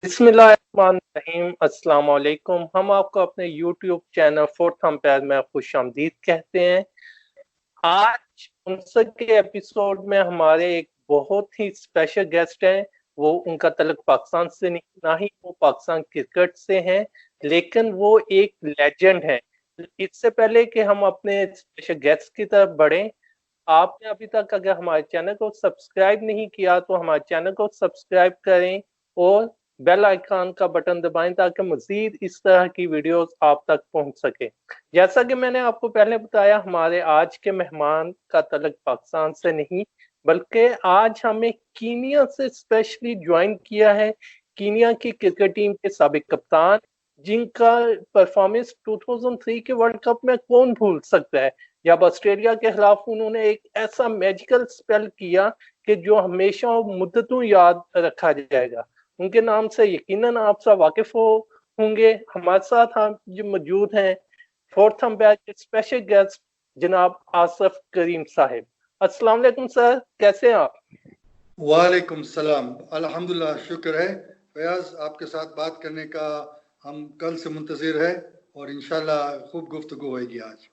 बिस्मिल्लाहिर्रहमानिर्रहीम। अस्सलाम वालेकुम। हम आपको अपने YouTube चैनल फोर्थ अंपायर में खुशामदीद कहते हैं। आज 59 के एपिसोड में हमारे एक बहुत ही स्पेशल गेस्ट हैं। वो उनका तल्लुक पाकिस्तान से नहीं, ना ही वो पाकिस्तान क्रिकेट से हैं, लेकिन वो एक लेजेंड है। इससे पहले कि हम अपने स्पेशल गेस्ट की तरफ बढ़ें, आपने अभी तक अगर हमारे चैनल को सब्सक्राइब नहीं किया तो हमारे चैनल को सब्सक्राइब करें और बेल आइकन का बटन दबाएं ताकि मजीद इस तरह की वीडियोस आप तक पहुंच सके। जैसा कि मैंने आपको पहले बताया, हमारे आज के मेहमान का तल्लुक पाकिस्तान से नहीं बल्कि आज हमें कीनिया से स्पेशली ज्वाइन किया है। कीनिया की क्रिकेट टीम के साबिक कप्तान, जिनका परफॉर्मेंस 2003 के वर्ल्ड कप में कौन भूल सकता है, जब ऑस्ट्रेलिया के खिलाफ उन्होंने एक ऐसा मैजिकल स्पेल किया कि जो हमेशा मुद्दतों याद रखा जाएगा। उनके नाम से यकीनन आप सब वाकिफ होंगे। हमारे साथ हम जो मौजूद हैं फोर्थ अंपायर के स्पेशल गेस्ट जनाब आसिफ करीम साहिब। अस्सलाम वालेकुम सर, कैसे हैं आप? वालेकुम सलाम। अल्हम्दुलिल्लाह, शुक्र है फयाज, आपके साथ बात करने का हम कल से मुंतजिर है और इंशाल्लाह खूब गुफ्तगू होगी आज।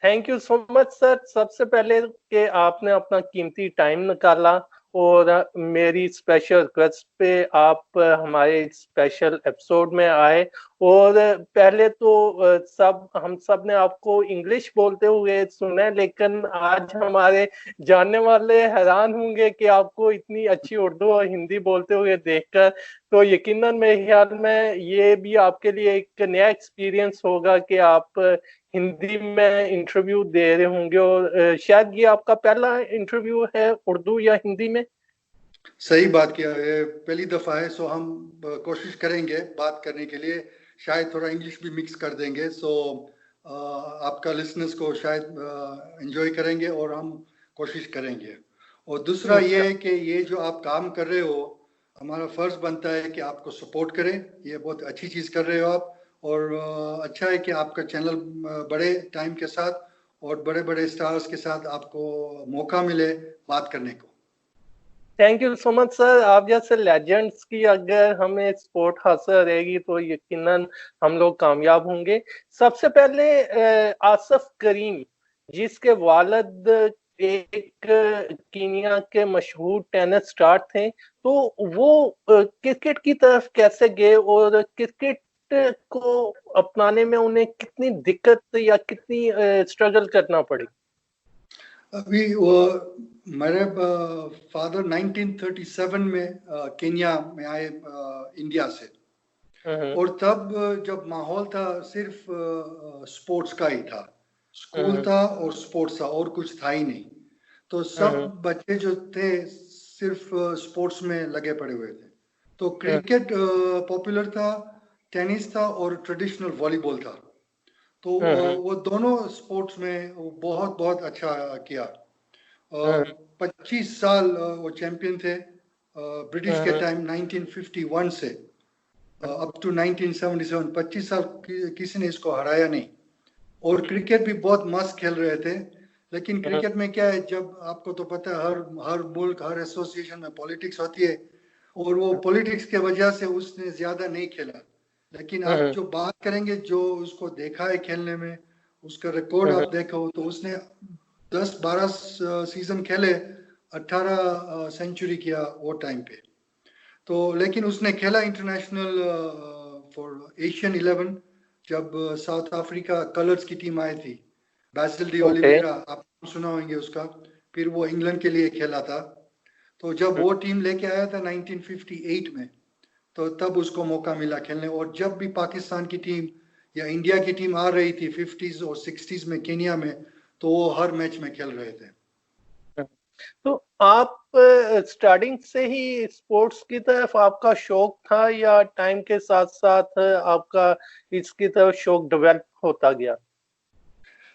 Thank you so much sir. सबसे पहले कि आपने अपना कीमती टाइम निकाला और मेरी स्पेशल रिक्वेस्ट पे आप हमारे स्पेशल एपिसोड में आए। और पहले तो हम सब ने आपको इंग्लिश बोलते हुए सुना है, लेकिन आज हमारे जानने वाले हैरान होंगे कि आपको इतनी अच्छी उर्दू और हिंदी बोलते हुए देखकर। तो यकीनन मेरे ख्याल में ये भी आपके लिए एक नया एक्सपीरियंस होगा कि आप हिंदी में इंटरव्यू दे रहे होंगे, और शायद ये आपका पहला इंटरव्यू है उर्दू या हिंदी में। सही बात किया, ये पहली दफ़ा है। सो हम कोशिश करेंगे बात करने के लिए, शायद थोड़ा इंग्लिश भी मिक्स कर देंगे। सो आपका लिसनर्स को शायद एंजॉय करेंगे और हम कोशिश करेंगे। और दूसरा ये है कि ये जो आप काम कर रहे हो, हमारा फ़र्ज़ बनता है कि आपको सपोर्ट करें। ये बहुत अच्छी चीज़ कर रहे हो आप, और अच्छा है कि आपका चैनल बड़े टाइम के साथ और बड़े बड़े स्टार्स के साथ आपको मौका मिले बात करने को। Thank you so much sir. आप जैसे लेजेंड्स की अगर हमें सपोर्ट हासिल रहेगी तो यकीनन हम लोग कामयाब होंगे। सबसे पहले आसिफ करीम, जिसके वालिद एक कीनिया के मशहूर टेनिस स्टार थे, तो वो क्रिकेट की तरफ कैसे गए और क्रिकेट को अपनाने में उन्हें कितनी दिक्कत या कितनी स्ट्रगल करना पड़ी? अभी वो मेरे फादर 1937 में केन्या में आए इंडिया से। और तब जब माहौल था सिर्फ स्पोर्ट्स का ही था, स्कूल था और स्पोर्ट्स था और कुछ था ही नहीं। तो सब बच्चे जो थे सिर्फ स्पोर्ट्स में लगे पड़े हुए थे। तो क्रिकेट पॉपुलर था, टेनिस था और ट्रेडिशनल वॉलीबॉल था। तो वो दोनों स्पोर्ट्स में वो बहुत बहुत अच्छा किया। 25 साल वो चैंपियन थे ब्रिटिश के टाइम 1951 से अप टू 1977। 25 साल किसी ने इसको हराया नहीं। और क्रिकेट भी बहुत मस्त खेल रहे थे। लेकिन क्रिकेट में क्या है, जब आपको तो पता है हर मुल्क हर एसोसिएशन में पॉलिटिक्स होती है, और वो पॉलिटिक्स के वजह से उसने ज्यादा नहीं खेला। लेकिन आप जो बात करेंगे, जो उसको देखा है खेलने में, उसका रिकॉर्ड आप देखो तो उसने 10-12 सीजन खेले, 18 सेंचुरी किया वो टाइम पे। तो लेकिन उसने खेला इंटरनेशनल फॉर एशियन 11, जब साउथ अफ्रीका कलर्स की टीम आई थी, बैसिल डी ओलिवेरा, आप सुना होंगे उसका। फिर वो इंग्लैंड के लिए खेला था। तो जब वो टीम लेके आया था 1958 में, तो तब उसको मौका मिला खेलने। और जब भी पाकिस्तान की टीम या इंडिया की टीम आ रही थी 50s और 60s में केनिया में, तो वो हर मैच में खेल रहे थे। तो आप स्टार्टिंग से ही स्पोर्ट्स की तरफ आपका शौक था या टाइम के साथ साथ आपका इसकी तरफ शौक डेवलप होता गया?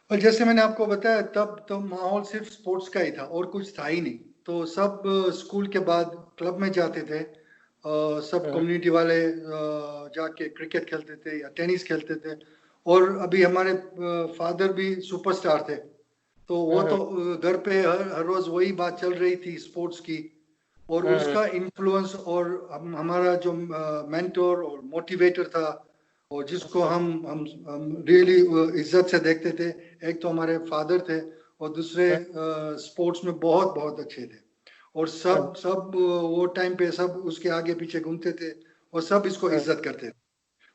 और जैसे मैंने आपको बताया, तब तो माहौल सिर्फ स्पोर्ट्स का ही था और कुछ था ही नहीं। तो सब स्कूल के बाद क्लब में जाते थे। सब कम्युनिटी वाले जाके क्रिकेट खेलते थे या टेनिस खेलते थे। और अभी हमारे फादर भी सुपरस्टार थे। तो वो तो घर पे हर रोज वही बात चल रही थी स्पोर्ट्स की। और उसका इन्फ्लुएंस और हमारा जो मेंटोर और मोटिवेटर था और जिसको हम रियली इज्जत से देखते थे, एक तो हमारे फादर थे और दूसरे स्पोर्ट्स में बहुत बहुत अच्छे थे और सब सब वो टाइम पे सब उसके आगे पीछे घूमते थे और सब इसको इज्जत करते थे।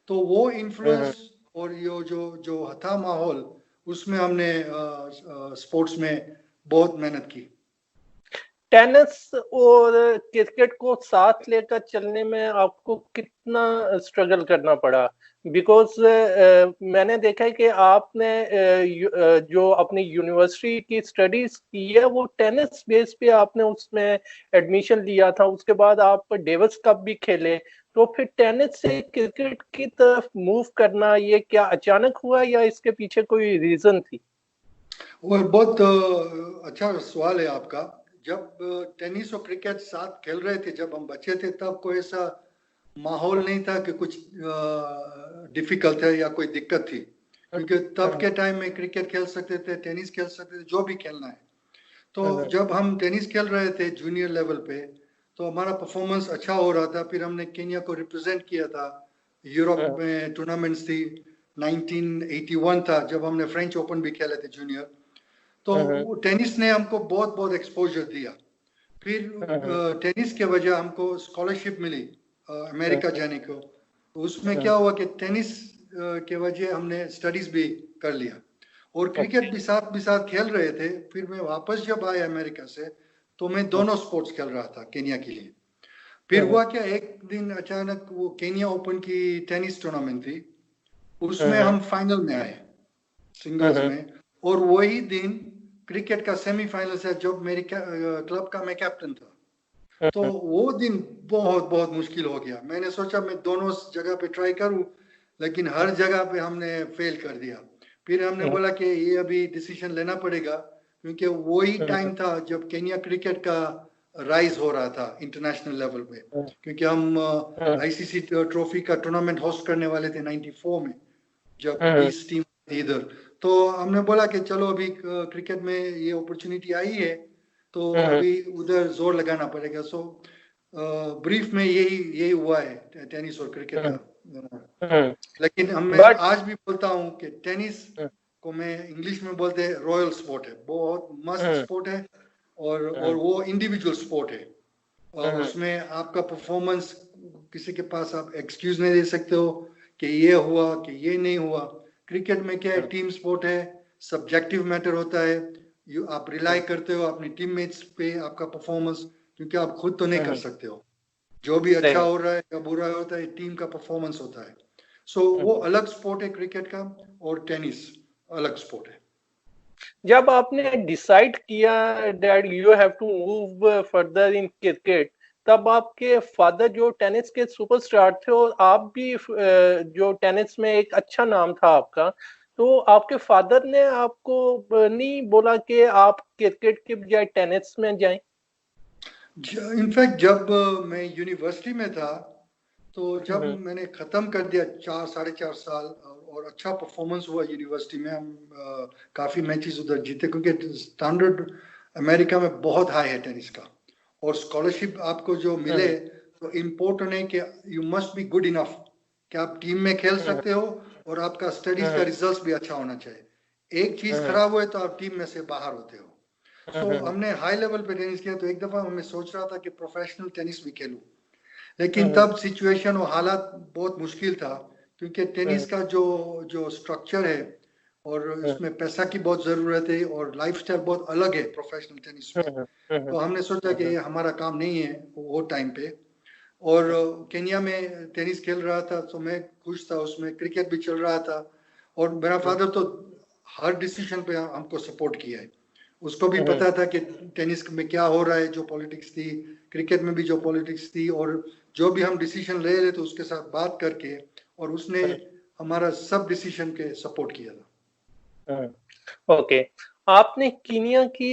तो वो इन्फ्लुएंस और ये जो जो था माहौल, उसमें हमने स्पोर्ट्स में बहुत मेहनत की। टेनिस और क्रिकेट को साथ लेकर चलने में आपको कितना स्ट्रगल करना पड़ा? बिकॉज मैंने देखा है कि आपने जो अपनी यूनिवर्सिटी की स्टडीज की है वो टेनिस बेस पे आपने उसमें एडमिशन लिया था, उसके बाद आप डेविस कप भी खेले, तो फिर टेनिस से क्रिकेट की तरफ मूव करना ये क्या अचानक हुआ या इसके पीछे कोई रीजन थी? वो बहुत अच्छा सवाल है आपका। जब टेनिस और क्रिकेट साथ खेल रहे थे, जब हम बच्चे थे, तब कोई ऐसा माहौल नहीं था कि कुछ डिफिकल्ट है या कोई दिक्कत थी, क्योंकि तब के टाइम में क्रिकेट खेल सकते थे, टेनिस खेल सकते थे, जो भी खेलना है। तो जब हम टेनिस खेल रहे थे जूनियर लेवल पे, तो हमारा परफॉर्मेंस अच्छा हो रहा था। फिर हमने केन्या को रिप्रेजेंट किया था, यूरोप में टूर्नामेंट्स थी, 1981 था जब हमने फ्रेंच ओपन भी खेले थे जूनियर। तो टेनिस ने हमको बहुत बहुत एक्सपोजर दिया। फिर टेनिस के वजह हमको स्कॉलरशिप मिली अमेरिका जाने को। उसमें क्या हुआ कि टेनिस के वजह हमने स्टडीज भी कर लिया और क्रिकेट भी साथ खेल रहे थे। फिर मैं वापस जब आया अमेरिका से, तो मैं दोनों स्पोर्ट्स खेल रहा था केन्या के लिए। फिर हुआ क्या, एक दिन अचानक वो केन्या ओपन की टेनिस टूर्नामेंट थी, उसमें हम फाइनल में आए सिंगल्स में, और वही दिन क्रिकेट का सेमीफाइनल है जब मेरी क्लब का मैं कैप्टन था। तो वो दिन बहुत बहुत मुश्किल हो गया। मैंने सोचा मैं दोनों जगह पे ट्राई करूं, लेकिन हर जगह पे हमने फेल कर दिया। फिर हमने बोला कि ये अभी डिसीजन लेना पड़ेगा, क्योंकि वही टाइम था जब केन्या क्रिकेट का राइज हो रहा था इंटरनेशनल लेवल पे, क्योंकि हम आईसीसी ट्रॉफी का टूर्नामेंट होस्ट करने वाले थे 94 में, जब 20 टीम थी इधर। तो हमने बोला कि चलो अभी क्रिकेट में ये अपॉर्चुनिटी आई है, तो अभी उधर जोर लगाना पड़ेगा। सो ब्रीफ में यही हुआ है टेनिस और क्रिकेट का। लेकिन मैं आज भी बोलता हूँ कि टेनिस को मैं इंग्लिश में बोलते हैं रॉयल स्पोर्ट है, बहुत मस्त स्पोर्ट है और वो इंडिविजुअल स्पोर्ट है। और उसमें आपका परफॉर्मेंस किसी के पास आप एक्सक्यूज नहीं दे सकते हो कि ये हुआ कि ये नहीं हुआ। क्रिकेट में क्या है, टीम स्पोर्ट है, सब्जेक्टिव मैटर होता है। आप रिलाई करते हो अपनी टीममेट्स पे आपका परफॉर्मेंस, क्योंकि आप खुद तो नहीं कर सकते हो। जो भी अच्छा हो रहा है या बुरा होता है, टीम का परफॉर्मेंस होता है। सो वो अलग स्पोर्ट है क्रिकेट का, और टेनिस अलग स्पोर्ट है। जब आपने डिसाइड किया that you have to move further in cricket, तब आपके फादर जो टेनिस के सुपरस्टार थे और आप भी जो टेनिस में एक अच्छा नाम था आपका, तो आपके फादर ने आपको नहीं बोला कि आप क्रिकेट के बजाय टेनिस में जाएं? इनफैक्ट जब मैं यूनिवर्सिटी में था, तो जब मैंने खत्म कर दिया 4 साढ़े 4 साल और अच्छा परफॉर्मेंस हुआ यूनिवर्सिटी में, हम काफी मैचेस उधर जीते, क्योंकि स्टैंडर्ड अमेरिका में बहुत हाई है टेनिस का। और स्कॉलरशिप आपको जो मिले, तो इम्पोर्टेंट है कि you must be good enough कि आप टीम में खेल सकते हो और आपका स्टडीज का रिजल्ट भी अच्छा होना चाहिए। एक चीज खराब हुए तो आप टीम में से बाहर होते हो। सो हमने हाई लेवल पे टेनिस किया। तो एक दफा मैं सोच रहा था कि प्रोफेशनल टेनिस भी खेलूं, लेकिन तब सिचुएशन और हालात बहुत मुश्किल था, क्योंकि टेनिस का जो जो स्ट्रक्चर है और उसमें पैसा की बहुत जरूरत है और लाइफस्टाइल बहुत अलग है प्रोफेशनल टेनिस में। तो हमने सोचा कि ये हमारा काम नहीं है वो टाइम पे। और केन्या में टेनिस खेल रहा था तो मैं खुश था उसमें, क्रिकेट भी चल रहा था। और मेरा फादर तो हर डिसीजन पे हमको सपोर्ट किया है। उसको भी पता था कि टेनिस में क्या हो रहा है, जो पॉलिटिक्स थी, क्रिकेट में भी जो पॉलिटिक्स थी, और जो भी हम डिसीजन ले रहे थे उसके साथ बात करके, और उसने हमारा सब डिसीजन के सपोर्ट किया था। ओके, आपने कीनिया की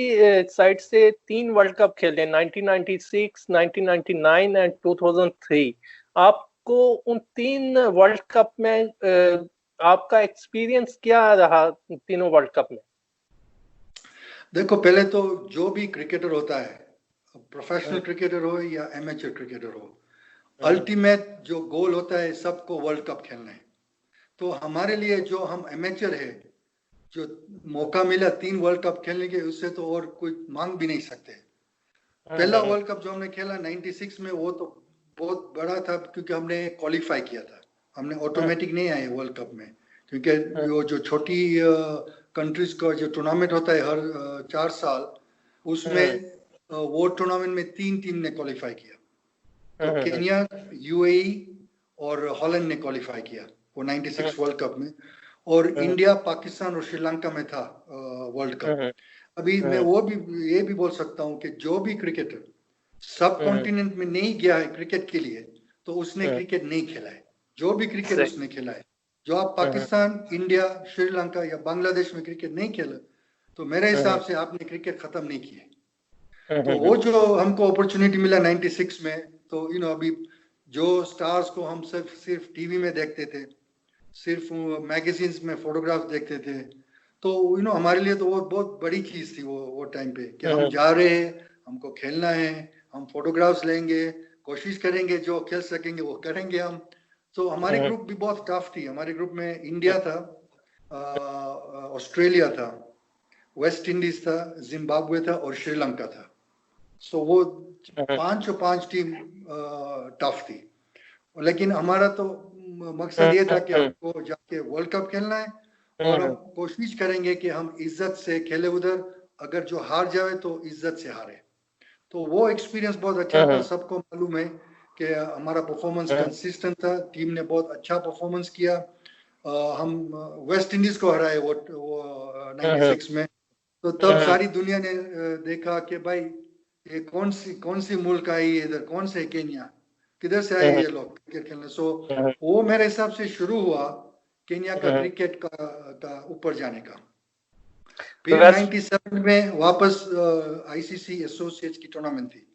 साइड से 3 वर्ल्ड कप खेले, 1996, 1999 एंड 2003। आपको उन 3 वर्ल्ड कप में आपका एक्सपीरियंस क्या रहा तीनों वर्ल्ड कप में? देखो, पहले तो जो भी क्रिकेटर होता है प्रोफेशनल क्रिकेटर हो या एमेचर क्रिकेटर हो, अल्टीमेट जो गोल होता है सबको वर्ल्ड कप खेलना है। तो हमारे लिए जो हम एमेचर है, जो मौका मिला 3 वर्ल्ड कप खेलने के, उससे तो और कोई मांग भी नहीं सकते। पहला वर्ल्ड कप जो हमने खेला 96 में, वो तो बहुत बड़ा था क्योंकि हमने क्वालिफाई किया था, हमने ऑटोमेटिक नहीं आए वर्ल्ड कप में, क्योंकि वो जो छोटी कंट्रीज का जो टूर्नामेंट होता है हर 4 साल, उसमें वो टूर्नामेंट में 3 टीम ने क्वालिफाई किया। तो केन्या, यूएई और हॉलैंड ने क्वालिफाई किया वो 96 वर्ल्ड कप में, और इंडिया, पाकिस्तान और श्रीलंका में था वर्ल्ड कप। अभी मैं वो भी ये भी बोल सकता हूँ कि जो भी क्रिकेटर सब कॉन्टिनेंट में नहीं गया है क्रिकेट के लिए, तो उसने क्रिकेट नहीं खेला है। जो भी क्रिकेट उसने खेला है, जो आप पाकिस्तान, इंडिया, श्रीलंका या बांग्लादेश में क्रिकेट नहीं खेला, तो मेरे हिसाब से आपने क्रिकेट खत्म नहीं किया। तो वो जो हमको अपॉर्चुनिटी मिला 96 में, तो अभी जो स्टार्स को हम सिर्फ टीवी में देखते थे, सिर्फ मैगजीन्स में फोटोग्राफ देखते थे, तो हमारे लिए तो वो बहुत बड़ी चीज थी वो टाइम पे, कि हम जा रहे हैं, हमको खेलना है, हम फोटोग्राफ्स लेंगे, कोशिश करेंगे जो खेल सकेंगे वो करेंगे हम। तो हमारी ग्रुप भी बहुत टफ थी। हमारे ग्रुप में इंडिया था, ऑस्ट्रेलिया था, वेस्ट इंडीज था, जिम्बाब्वे था और श्रीलंका था। सो वो 5 टीम टफ थी, लेकिन हमारा तो मकसद ये था कि हमको जाके वर्ल्ड कप खेलना है, और हम कोशिश करेंगे कि हम इज्जत से खेले उधर, अगर जो हार जाए तो इज्जत से हारे। तो वो एक्सपीरियंस बहुत अच्छा था। सबको मालूम है कि हमारा परफॉर्मेंस कंसिस्टेंट था, टीम ने बहुत अच्छा परफॉर्मेंस किया। हम वेस्ट इंडीज को हराए वो 96 में। तो तब सारी दुनिया ने देखा कि भाई ये कौन सी मुल्क आई इधर, कौन से केन्या, किधर से आए ये लोग क्रिकेट खेलने। सो वो मेरे हिसाब से शुरू हुआ केन्या का क्रिकेट का ऊपर जाने का। फिर 97 में वापस आईसीसी एसोसिएट्स की टूर्नामेंट थी,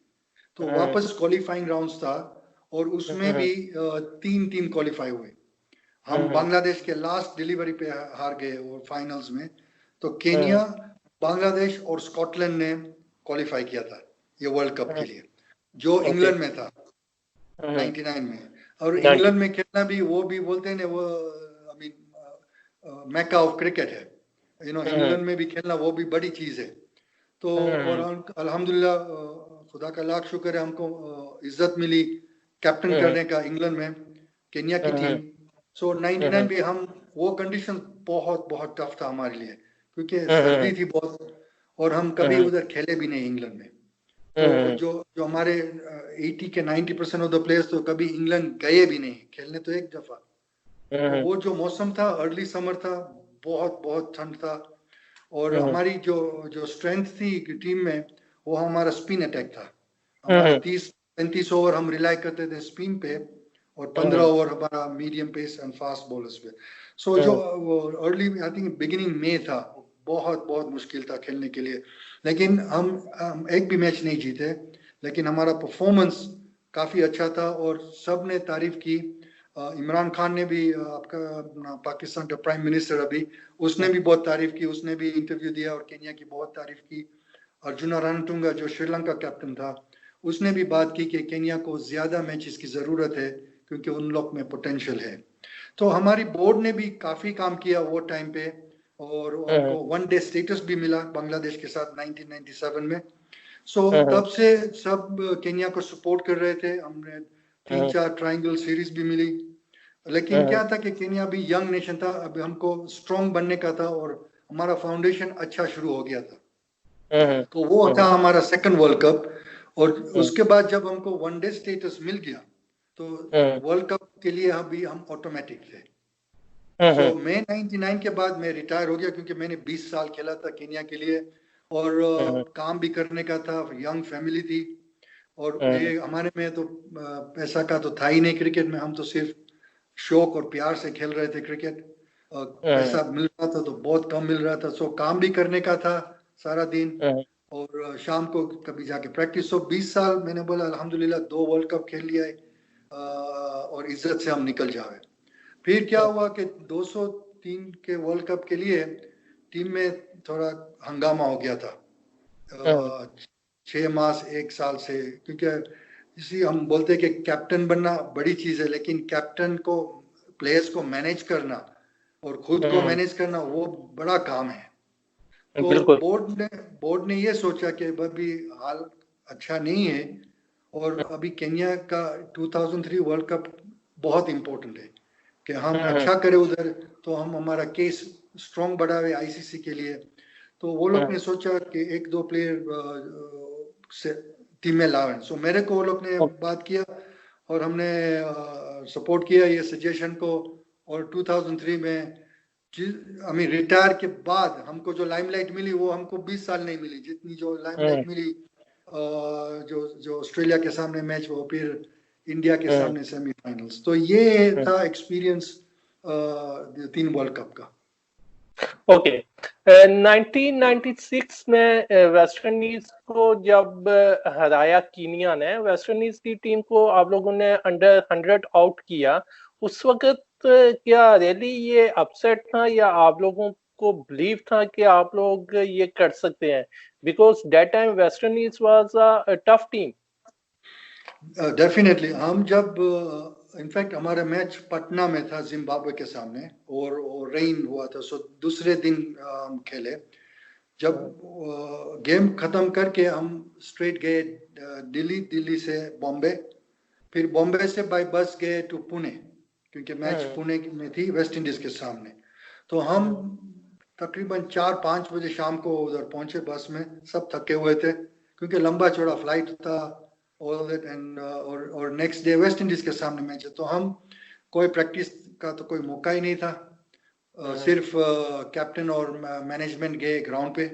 तो वापस क्वालिफाइंग राउंड्स था, और उसमें भी 3 टीम क्वालिफाई हुए। हम बांग्लादेश के लास्ट डिलीवरी पे हार गए और फाइनल्स में। तो केन्या, बांग्लादेश और स्कॉटलैंड ने क्वालिफाई किया था ये वर्ल्ड कप के लिए, जो इंग्लैंड में था 99 में। और इंग्लैंड में खेलना भी, वो भी बोलते हैं ना, वो आई मीन मैका ऑफ क्रिकेट है, इंग्लैंड में भी खेलना वो भी बड़ी चीज है। तो और अल्हम्दुलिल्लाह खुदा का लाख शुक्र है, हमको इज्जत मिली कैप्टन करने का इंग्लैंड में केन्या की टीम। सो 99 भी हम, वो कंडीशन बहुत बहुत टफ था हमारे लिए, क्योंकि सर्दी थी बहुत, और हम कभी उधर खेले भी नहीं इंग्लैंड में। तो जो हमारे 80 के 90% ऑफ द प्लेयर्स तो कभी इंग्लैंड गए भी नहीं खेलने, तो एक दफा। तो वो जो मौसम था, अर्ली समर था, बहुत बहुत ठंड था, और हमारी जो स्ट्रेंथ थी टीम में, वो हमारा स्पिन अटैक था। हमारा 30-35 ओवर हम रिलाई करते थे स्पिन पे, और 15 ओवर हमारा medium pace and fast bowlers पे। सो जो अर्ली, आई थिंक बिगिनिंग में था, बहुत बहुत मुश्किल था खेलने के लिए। लेकिन हम एक भी मैच नहीं जीते, लेकिन हमारा परफॉर्मेंस काफी अच्छा था, और सब ने तारीफ की। इमरान खान ने भी, आपका पाकिस्तान का प्राइम मिनिस्टर अभी, उसने भी बहुत तारीफ की, उसने भी इंटरव्यू दिया और केन्या की बहुत तारीफ की। अर्जुना रणतुंगा जो श्रीलंका कैप्टन था, उसने भी बात की कि केन्या को ज्यादा मैचेस की जरूरत है, क्योंकि उन लोग में पोटेंशियल है। तो हमारी बोर्ड ने भी काफी काम किया वो टाइम पे, और उनको वनडे स्टेटस भी मिला बांग्लादेश के साथ 1997 में। सो तब से सब केन्या को सपोर्ट कर रहे थे। हमने 3-4 ट्रायंगल सीरीज भी मिली, लेकिन क्या था कि केन्या भी यंग नेशन था, अब हमको स्ट्रॉन्ग बनने का था, और हमारा फाउंडेशन अच्छा शुरू हो गया था। तो वो था हमारा सेकंड वर्ल्ड कप। और उसके बाद जब हमको वनडे स्टेटस मिल गया, तो वर्ल्ड कप के लिए अभी हम ऑटोमेटिक थे। सो मैं 99 के बाद मैं रिटायर हो गया, क्योंकि मैंने 20 साल खेला था केन्या के लिए, और काम भी करने का था, यंग फैमिली थी, और ये हमारे में तो पैसा का तो था ही नहीं क्रिकेट में। हम तो सिर्फ शौक और प्यार से खेल रहे थे क्रिकेट। पैसा मिल रहा था तो बहुत कम मिल रहा था। सो काम भी करने का था सारा दिन, और शाम को कभी जाके प्रैक्टिस। सो 20 साल मैंने बोला अल्हम्दुलिल्लाह 2 वर्ल्ड कप खेल लिया है, और इज्जत से हम निकल जाए। फिर क्या हुआ कि 203 के वर्ल्ड कप के लिए टीम में थोड़ा हंगामा हो गया था। 6 मास 1 साल से, क्योंकि इसी हम बोलते हैं कि कैप्टन बनना बड़ी चीज है, लेकिन कैप्टन को, प्लेयर्स को मैनेज करना और खुद को मैनेज करना वो बड़ा काम है। तो बिल्कुल। बोर्ड ने ये सोचा कि अभी हाल अच्छा नहीं है और अभी केन्या का 2003 वर्ल्ड कप बहुत इंपॉर्टेंट है कि हम अच्छा करें उधर, तो हम हमारा केस स्ट्रॉन्ग बढ़ावे आईसीसी के लिए। तो वो लोग ने सोचा कि 1-2 प्लेयर से टीम में लावें। सो मेरे को वो लोग ने बात किया और हमने सपोर्ट किया ये सजेशन को। और 2003 में रिटायर के बाद हमको जो लाइमलाइट मिली वो हमको 20 साल नहीं मिली, जितनी जो लाइमलाइट मिली जो ऑस्ट्रेलिया के सामने मैच वो, फिर इंडिया के सामने सेमीफाइनल्स। तो ये था एक्सपीरियंस 3 वर्ल्ड कप का। ओके। 1996 में वेस्ट इंडीज को जब हराया कीनिया ने, वेस्ट इंडीज की टीम को आप लोगों ने अंडर 100 आउट किया, उस वक्त क्या रियली ये अपसेट था या आप लोगों को बिलीव था कि आप लोग ये कर सकते हैं? Because that time West Indies was a tough team. Definitely हम जब इनफैक्ट हमारा मैच पटना में था जिम्बाब्वे के सामने और रेन हुआ था, सो दूसरे दिन हम खेले। जब गेम खत्म करके हम स्ट्रेट गए दिल्ली से बॉम्बे, फिर बॉम्बे से बाय बस गए टू पुणे, क्योंकि मैच पुणे में थी वेस्ट इंडीज के सामने। तो हम तकरीबन 4-5 बजे शाम को उधर पहुंचे बस में, सब थके हुए थे क्योंकि लंबा चौड़ा फ्लाइट था ऑल दैट एंड और नेक्स्ट डे वेस्ट इंडीज के सामने मैच है। तो हम कोई प्रैक्टिस का तो कोई मौका ही नहीं था। सिर्फ कैप्टन और मैनेजमेंट गए ग्राउंड पे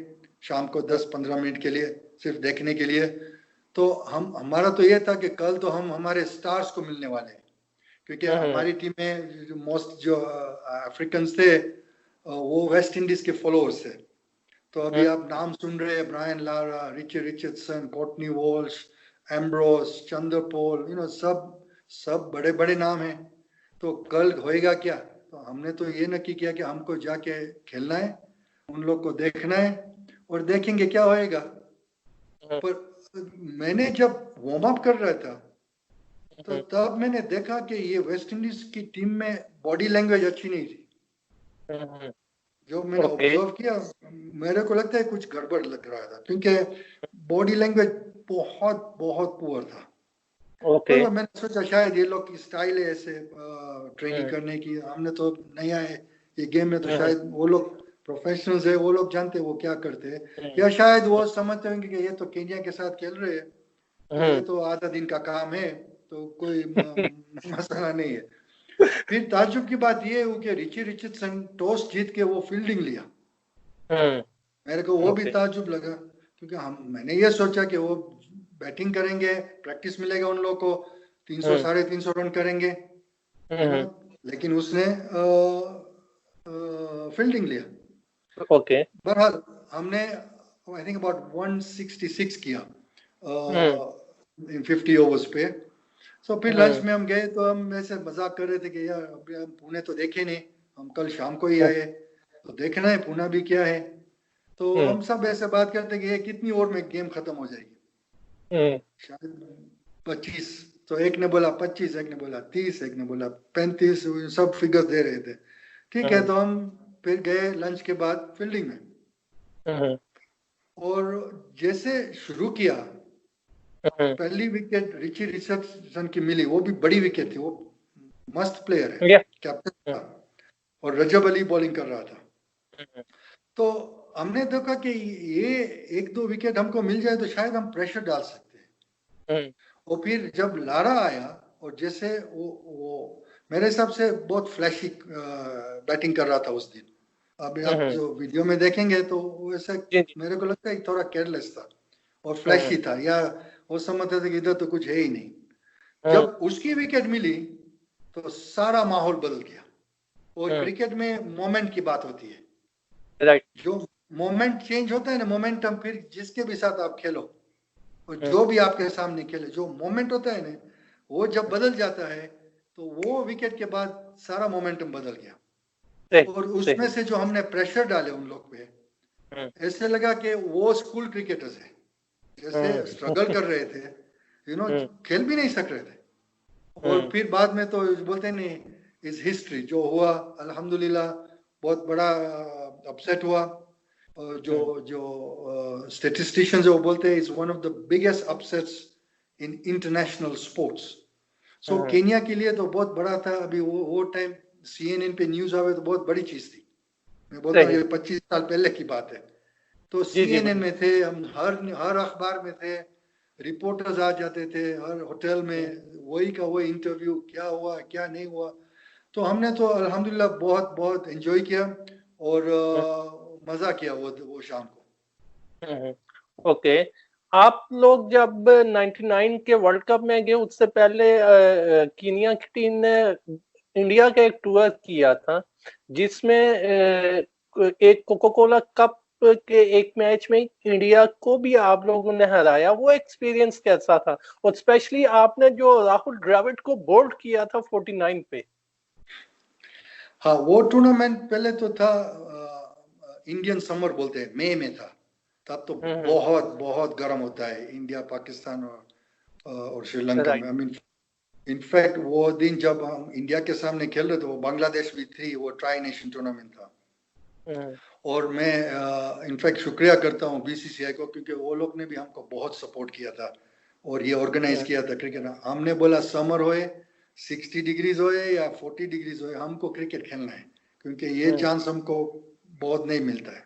शाम को 10-15 मिनट के लिए सिर्फ देखने के लिए। तो हमारा तो ये था कि कल तो हम हमारे स्टार्स को मिलने वाले हैं, क्योंकि हमारी टीम में मोस्ट जो अफ्रीकन थे वो वेस्ट इंडीज के फॉलोअर्स थे। तो अभी आप नाम सुन रहे हैं, Brian Lara, Richie Richardson, कोर्टनी Walsh, Ambrose, चंद्रपोल, सब बड़े बड़े नाम हैं। तो कल होएगा क्या? तो हमने तो ये नक्की किया कि हमको जाके खेलना है, उन लोग को देखना है और देखेंगे क्या होएगा। पर मैंने जब वार्म अप कर रहा था तो तब मैंने देखा कि ये वेस्ट इंडीज की टीम में बॉडी लैंग्वेज अच्छी नहीं थी। जो मैंने ऑब्जर्व किया, मेरे को लगता है कुछ गड़बड़ लग रहा था, क्योंकि बॉडी लैंग्वेज बहुत बहुत पुअर था। तो मैंने सोचा शायद ये लोग की स्टाइल है ऐसे ट्रेनिंग करने की, हमने तो नया है ये गेम में, तो शायद वो लोग प्रोफेशनल्स है, वो लोग जानते हैं वो क्या करते हैं, या शायद वो समझते होंगे कि ये तो केन्या के साथ खेल रहे हैं तो ये तो आधा दिन का काम है, तो कोई मसला नहीं है। फिर ताज्जुब की बात ये हुई कि रिची रिचर्डसन टॉस जीत के वो फील्डिंग लिया। मेरे को वो भी ताज्जुब लगा, क्योंकि मैंने ये सोचा कि वो बैटिंग करेंगे, प्रैक्टिस मिलेगा उन लोगों को, 300-350 रन करेंगे, लेकिन उसने फील्डिंग लिया। बहरहाल हमने आई थिंक अबाउट 166 किया इन 50 ओवर्स पे। सो फिर लंच में हम गए तो हम ऐसे मजाक कर रहे थे कि यार अभी हम पुणे तो देखे नहीं, हम कल शाम को ही आए, तो देखना है पुणे भी क्या है। तो हम सब ऐसे बात करते कि ये कितनी ओवर में गेम खत्म हो जाएगी, शायद 25। तो एक ने बोला 25, एक ने बोला 30, एक ने बोला 35, सब फिगर्स दे रहे थे। ठीक है, तो हम फिर गए लंच के बाद फील्डिंग में, और जैसे शुरू किया पहली विकेट रिची रिचर्डसन की मिली, वो भी बड़ी विकेट थी, वो मस्त प्लेयर है, कैप्टन था, और रजब अली बॉलिंग कर रहा था। तो हमने देखा कि ये 1-2 विकेट हमको मिल जाए तो शायद हम प्रेशर डाल सकते हैं। और फिर जब लारा आया और जैसे वो मेरे हिसाब से बहुत फ्लैशी बैटिंग कर रहा था उस दिन। अभी आप जो वीडियो में देखेंगे तो वो ऐसा मेरे को लगता है थोड़ा केयरलेस था और फ्लैशी था, या वो समझते थे कि इधर तो कुछ है ही नहीं। जब उसकी विकेट मिली तो सारा माहौल बदल गया। और क्रिकेट में मोमेंट की बात होती है, जो मोमेंट चेंज होता है ना, मोमेंटम, फिर जिसके भी साथ आप खेलो और जो भी आपके सामने खेले, जो मोमेंट होता है ना, वो जब बदल जाता है तो वो विकेट के बाद सारा मोमेंटम बदल गया। और उसमें से जो हमने प्रेशर डाले उन लोग पे, ऐसे लगा कि वो स्कूल क्रिकेटर्स है, जैसे स्ट्रगल कर रहे थे, खेल भी नहीं सक रहे थे। और फिर बाद में तो बोलते नहीं, इज हिस्ट्री, जो हुआ अल्हम्दुलिल्लाह बहुत बड़ा अपसेट हुआ। जो जो स्टेटिस्टिशियंस वो बोलते हैं, is one of the biggest upsets in international sports. So Kenya के लिए तो बहुत बड़ा था। अभी वो टाइम CNN पे न्यूज आवे तो बहुत बड़ी चीज थी। मैं बोलता हूँ ये 25 साल पहले की बात है। तो CNN में थे हम, हर अखबार में थे, रिपोर्टर्स आ जाते थे हर होटल में, वही का वही इंटरव्यू, क्या हुआ क्या नहीं हुआ। तो हमने तो अल्हम्दुलिल्लाह बहुत बहुत एंजॉय किया और मजा किया वो शाम को। ओके, आप लोग जब 99 के वर्ल्ड कप में गए, उससे पहले कीनिया की टीम ने इंडिया का एक टूर किया था, जिसमें एक कोका कोला कप के एक मैच में इंडिया को भी आप लोगों ने हराया। वो एक्सपीरियंस कैसा था? और स्पेशली आपने जो राहुल द्रविड़ को बोल्ड किया था 49 पे। हाँ, वो टूर्नामेंट पहले तो था इंडियन समर बोलते हैं, मई में था। तब तो बहुत बहुत गर्म होता है इंडिया, पाकिस्तान और श्रीलंका में। आई मीन इनफैक्ट वो दिन जब हम इंडिया के सामने खेल रहे थे, वो बांग्लादेश भी थी, वो ट्राई नेशन टूर्नामेंट था। और मैं इनफैक्ट शुक्रिया करता हूँ BCCI को, क्योंकि वो लोग ने भी हमको बहुत सपोर्ट किया था और ये ऑर्गेनाइज किया था क्रिकेट। हमने बोला समर होए, 60 डिग्रीज होए या 40 डिग्रीज होए, हमको क्रिकेट खेलना है, क्योंकि ये चांस हमको बहुत नहीं मिलता है।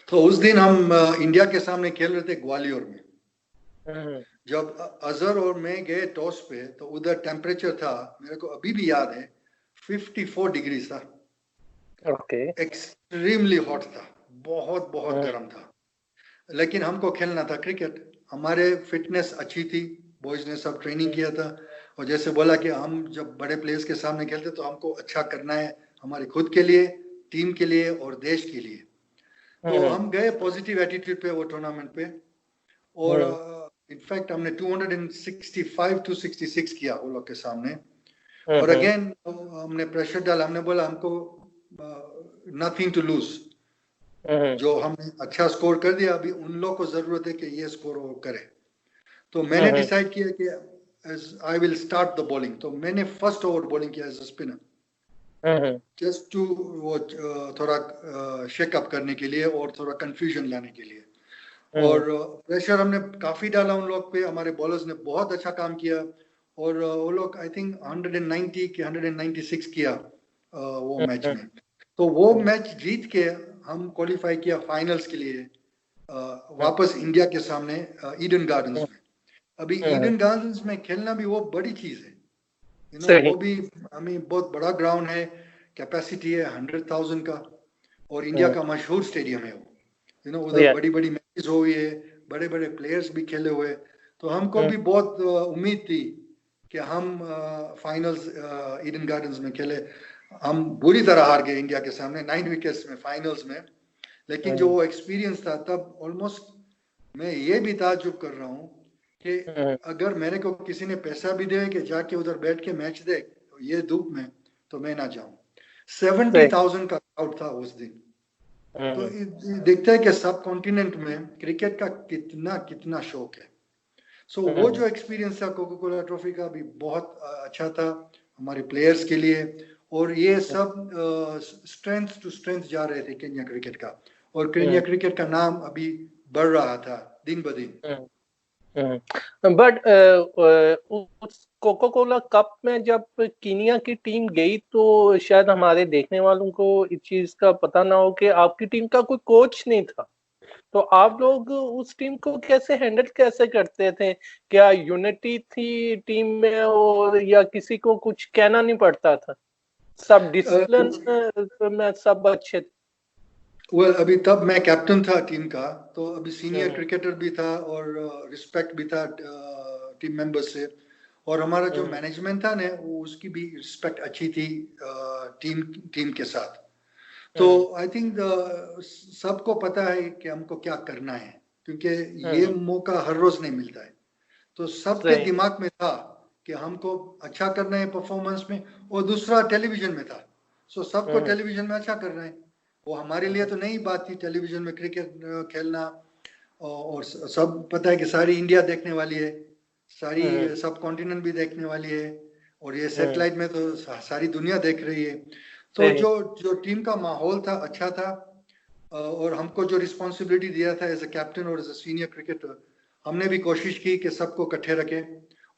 तो उस दिन हम इंडिया के सामने खेल रहे थे ग्वालियर में। जब अजहर और मैं गए टॉस पे, तो उधर टेम्परेचर था, मेरे को अभी भी याद है, 54 डिग्रीज था। एक्सट्रीमली हॉट था, बहुत बहुत गर्म था। लेकिन हमको खेलना था क्रिकेट। हमारे फिटनेस अच्छी थी, बॉयज ने सब ट्रेनिंग किया था। और जैसे बोला कि हम जब बड़े प्लेयर्स के सामने खेलते तो हमको अच्छा करना है, हमारे खुद के लिए, टीम के लिए और देश के लिए। तो हम गए पॉजिटिव एटीट्यूड पे वो टूर्नामेंट पे। और इनफैक्ट हमने 265 to 66 किया वो लोग के सामने। और अगेन हमने प्रेशर डाला, हमने बोला हमको नथिंग टू लूज। जो हमने अच्छा स्कोर कर दिया, अभी उन लोग को जरूरत है कि ये स्कोर वो करे। तो मैंने डिसाइड किया कि I will start the bowling. तो मैंने फर्स्ट ओवर बॉलिंग किया as a spinner, just to वो थोड़ा शेकअप करने के लिए और थोड़ा कंफ्यूजन लाने के लिए। और प्रेशर हमने काफी डाला उन लोग पे, हमारे बॉलर्स ने बहुत अच्छा काम किया। और वो लोग आई थिंक 190 के 196 किया वो मैच में। तो वो मैच जीत के हम क्वालिफाई किया फाइनल्स के लिए, वापस इंडिया के सामने ईडन गार्डन्स में। अभी ईडन गार्डन्स में खेलना भी वो बड़ी चीज है, वो भी हमें बहुत बड़ा ग्राउंड है, कैपेसिटी है 100,000 का, और इंडिया का मशहूर स्टेडियम है वो। उधर बड़ी बड़ी मैचेस हुई है, बड़े बड़े प्लेयर्स भी खेले हुए। तो हमको भी बहुत उम्मीद थी कि हम फाइनल्स ईडन गार्डन्स में खेले। हम बुरी तरह हार गए इंडिया के सामने 9 विकेट्स में फाइनल्स में। लेकिन जो वो एक्सपीरियंस था, तब ऑलमोस्ट मैं ये भी ताज्जुब कर रहा हूँ कि अगर मेरे को किसी ने पैसा भी दे कि जाके उधर बैठ के मैच देख ये धूप में, तो मैं ना जाऊं। 70,000 का क्राउड था उस दिन। तो देखते हैं कि सब कॉन्टिनेंट में क्रिकेट का कितना कितना शौक है। सो वो जो एक्सपीरियंस था कोका कोला ट्रॉफी का भी बहुत अच्छा था हमारे प्लेयर्स के लिए। और ये सब स्ट्रेंथ टू स्ट्रेंथ जा रहे थे केन्या क्रिकेट का, और केन्या क्रिकेट का नाम अभी बढ़ रहा था दिन ब दिन। बट उस कोका कोला कप में जब कीनिया की टीम गई, तो शायद हमारे देखने वालों को इस चीज का पता ना हो कि आपकी टीम का कोई कोच नहीं था। तो आप लोग उस टीम को कैसे हैंडल कैसे करते थे? क्या यूनिटी थी टीम में, और या किसी को कुछ कहना नहीं पड़ता था? सब डिसिप्लिन में सब अच्छे थे? अभी तब मैं कैप्टन था टीम का, तो अभी सीनियर क्रिकेटर भी था और रिस्पेक्ट भी था टीम मेंबर्स से। और हमारा जो मैनेजमेंट था ना, वो उसकी भी रिस्पेक्ट अच्छी थी टीम के साथ। तो आई थिंक सबको पता है कि हमको क्या करना है, क्योंकि ये मौका हर रोज नहीं मिलता है। तो सबके दिमाग में था कि हमको अच्छा करना है परफॉर्मेंस में, और दूसरा टेलीविजन में था। सो सबको टेलीविजन में अच्छा करना है। वो हमारे लिए तो नई बात थी टेलीविजन में क्रिकेट खेलना। और सब पता है कि सारी इंडिया देखने वाली है, सारी सब कॉन्टिनेंट भी देखने वाली है, और ये सैटेलाइट में तो सारी दुनिया देख रही है। तो जो टीम का माहौल था अच्छा था, और हमको जो रिस्पॉन्सिबिलिटी दिया था एज ए कैप्टन और एज ए सीनियर क्रिकेटर, हमने भी कोशिश की कि सबको इकट्ठे रखें,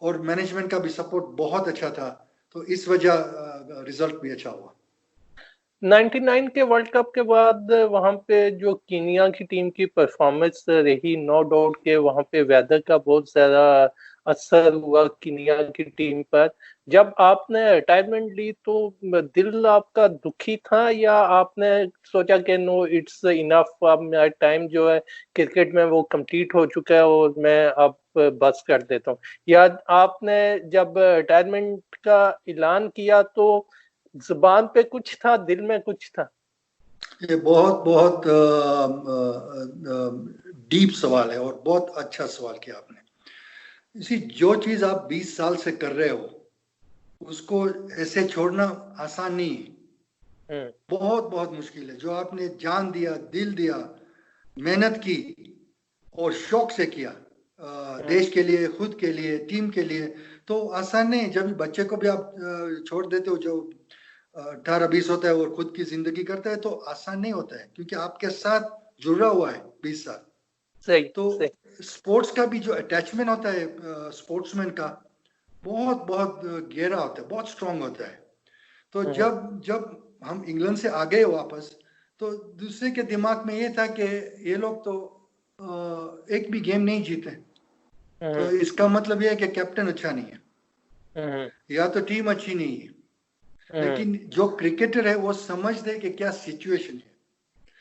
और मैनेजमेंट का भी सपोर्ट बहुत अच्छा था, तो इस वजह रिजल्ट भी अच्छा हुआ। 99 के वर्ल्ड कप के बाद वहां पे जो कीनिया की टीम की परफॉर्मेंस रही, नो डाउट के वहां पे वेदर का बहुत ज्यादा असर हुआ कीनिया की टीम पर। जब आपने रिटायरमेंट ली तो दिल आपका दुखी था, या आपने सोचा कि नो इट्स इनफ, अब मेरा टाइम जो है क्रिकेट में वो कंप्लीट हो चुका है और मैं अब बस कर देता हूँ? या आपने जब रिटायरमेंट का ऐलान किया तो जुबान पे कुछ था, दिल में कुछ था? ये बहुत बहुत डीप सवाल है और बहुत अच्छा सवाल किया आपने। इसी जो चीज आप 20 साल से कर रहे हो उसको ऐसे छोड़ना आसान नहीं है, बहुत बहुत मुश्किल है। जो आपने जान दिया, दिल दिया, मेहनत की और शौक से किया, देश के लिए, खुद के लिए, टीम के लिए, तो आसान नहीं। जब बच्चे को भी आप छोड़ देते हो जो 18-20 होता है और खुद की जिंदगी करता है, तो आसान नहीं होता है, क्योंकि आपके साथ जुड़ा हुआ है 20 साल। सही, तो सही। स्पोर्ट्स का भी जो अटैचमेंट होता है स्पोर्ट्समैन का, बहुत बहुत गहरा होता है, बहुत स्ट्रांग होता है। तो जब जब हम इंग्लैंड से आ गए वापस, तो दूसरे के दिमाग में ये था कि ये लोग तो एक भी गेम नहीं जीते, तो इसका मतलब ये है कि कैप्टन अच्छा नहीं है, या तो टीम अच्छी नहीं है। लेकिन जो क्रिकेटर है वो समझते कि क्या सिचुएशन है।